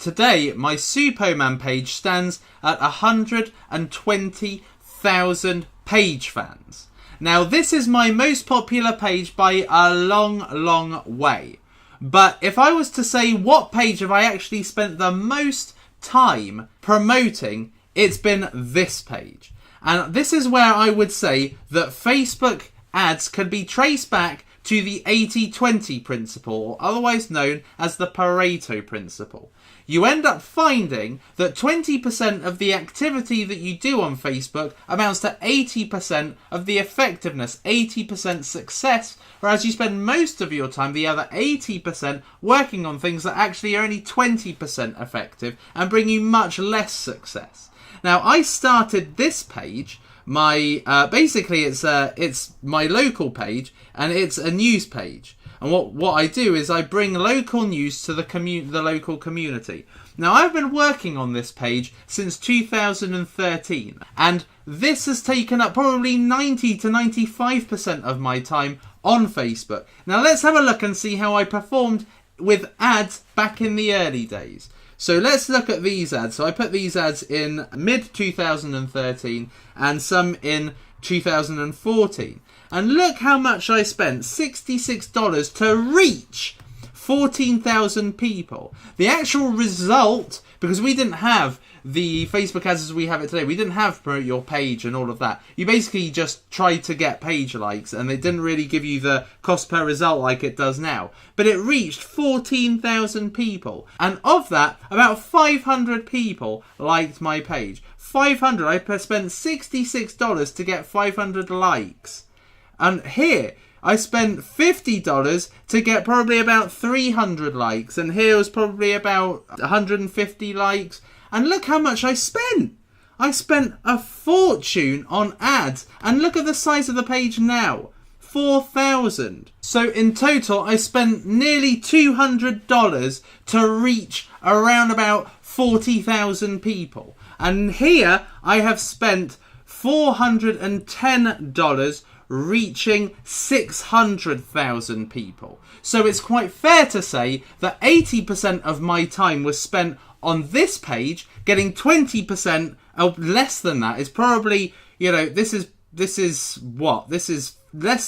today my Superman page stands at 120,000 page fans. Now, this is my most popular page by a long, long way. But if I was to say what page have I actually spent the most time promoting, it's been this page. And this is where I would say that Facebook ads can be traced back to the 80-20 principle, or otherwise known as the Pareto principle. You end up finding that 20% of the activity that you do on Facebook amounts to 80% of the effectiveness, 80% success, whereas you spend most of your time, the other 80%, working on things that actually are only 20% effective and bring you much less success. Now, I started this page, basically it's my local page, and it's a news page. And what I do is I bring local news to the local community. Now, I've been working on this page since 2013, and this has taken up probably 90 to 95% of my time on Facebook. Now, let's have a look and see how I performed with ads back in the early days. So let's look at these ads. So I put these ads in mid-2013 and some in 2014. And look how much I spent, $66 to reach 14,000 people. The actual result, because we didn't have the Facebook ads as we have it today, we didn't have promote your page and all of that. You basically just tried to get page likes, and it didn't really give you the cost per result like it does now. But it reached 14,000 people. And of that, about 500 people liked my page. 500, I spent $66 to get 500 likes. And here, I spent $50 to get probably about 300 likes. And here was probably about 150 likes. And look how much I spent. I spent a fortune on ads. And look at the size of the page now. 4,000. So in total, I spent nearly $200 to reach around about 40,000 people. And here, I have spent $410 reaching 600,000 people. So it's quite fair to say that 80% of my time was spent on this page. Getting 20% or less than that is probably, this is less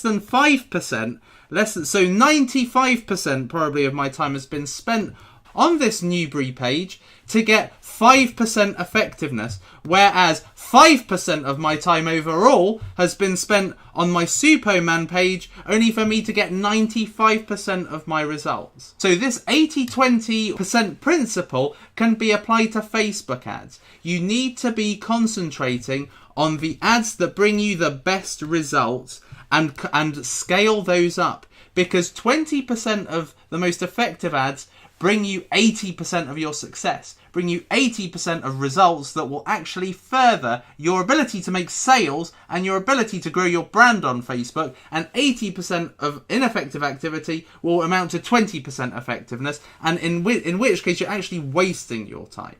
than 5%, so 95% probably of my time has been spent on this Newbury page to get 5% effectiveness, whereas 5% of my time overall has been spent on my Superman page only for me to get 95% of my results. So this 80-20% principle can be applied to Facebook ads. You need to be concentrating on the ads that bring you the best results and scale those up, because 20% of the most effective ads bring you 80% of your success, bring you 80% of results that will actually further your ability to make sales and your ability to grow your brand on Facebook, and 80% of ineffective activity will amount to 20% effectiveness, and in which case you're actually wasting your time.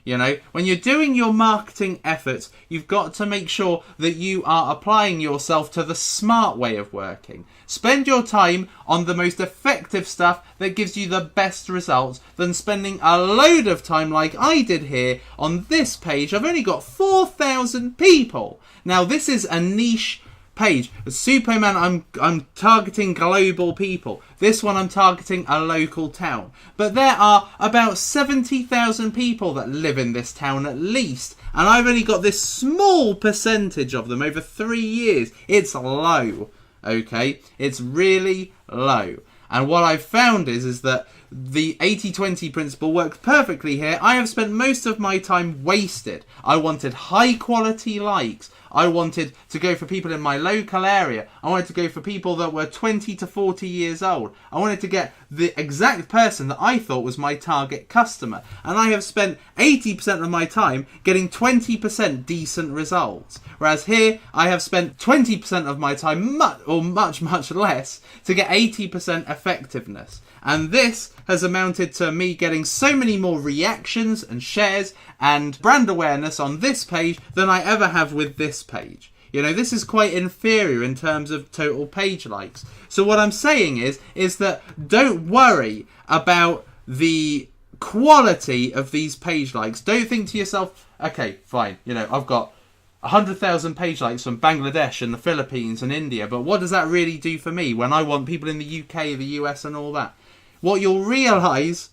When you're doing your marketing efforts, you've got to make sure that you are applying yourself to the smart way of working. Spend your time on the most effective stuff that gives you the best results than spending a load of time like I did here on this page. I've only got 4,000 people. Now, this is a niche page. Superman, I'm targeting global people. This one I'm targeting a local town. But there are about 70,000 people that live in this town at least. And I've only got this small percentage of them over 3 years. It's low. Okay? It's really low. And what I've found is that the 80-20 principle works perfectly here. I have spent most of my time wasted. I wanted high quality likes. I wanted to go for people in my local area. I wanted to go for people that were 20 to 40 years old. I wanted to get the exact person that I thought was my target customer. And I have spent 80% of my time getting 20% decent results. Whereas here, I have spent 20% of my time, much less, to get 80% effectiveness. And this has amounted to me getting so many more reactions and shares and brand awareness on this page than I ever have with this page. This is quite inferior in terms of total page likes. So what I'm saying is that don't worry about the quality of these page likes. Don't think to yourself, okay, fine, I've got 100,000 page likes from Bangladesh and the Philippines and India, but what does that really do for me when I want people in the UK, the US and all that? What you'll realise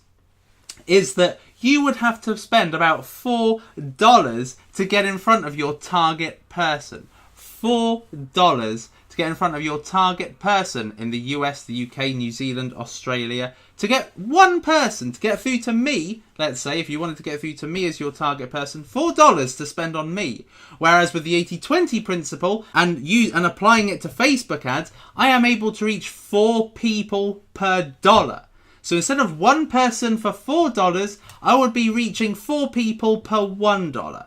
is that you would have to spend about $4 to get in front of your target person. $4 to get in front of your target person in the US, the UK, New Zealand, Australia. To get one person to get through to me, let's say, if you wanted to get through to me as your target person, $4 to spend on me. Whereas with the 80-20 principle and applying it to Facebook ads, I am able to reach 4 people per dollar. So instead of one person for $4, I would be reaching 4 people per $1.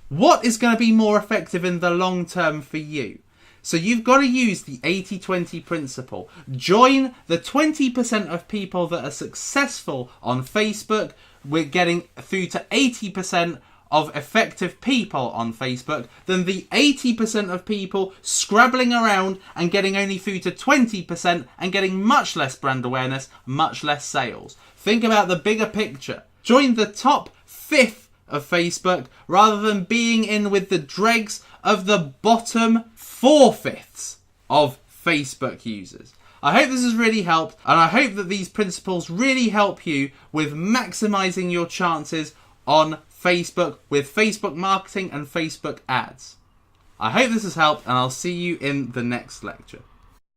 What is going to be more effective in the long term for you? So you've got to use the 80-20 principle. Join the 20% of people that are successful on Facebook. We're getting through to 80% of effective people on Facebook than the 80% of people scrabbling around and getting only through to 20% and getting much less brand awareness, much less sales. Think about the bigger picture. Join the top 5th of Facebook rather than being in with the dregs of the bottom 4/5 of Facebook users. I hope this has really helped, and I hope that these principles really help you with maximizing your chances on Facebook with Facebook marketing and Facebook ads. I hope this has helped, and I'll see you in the next lecture.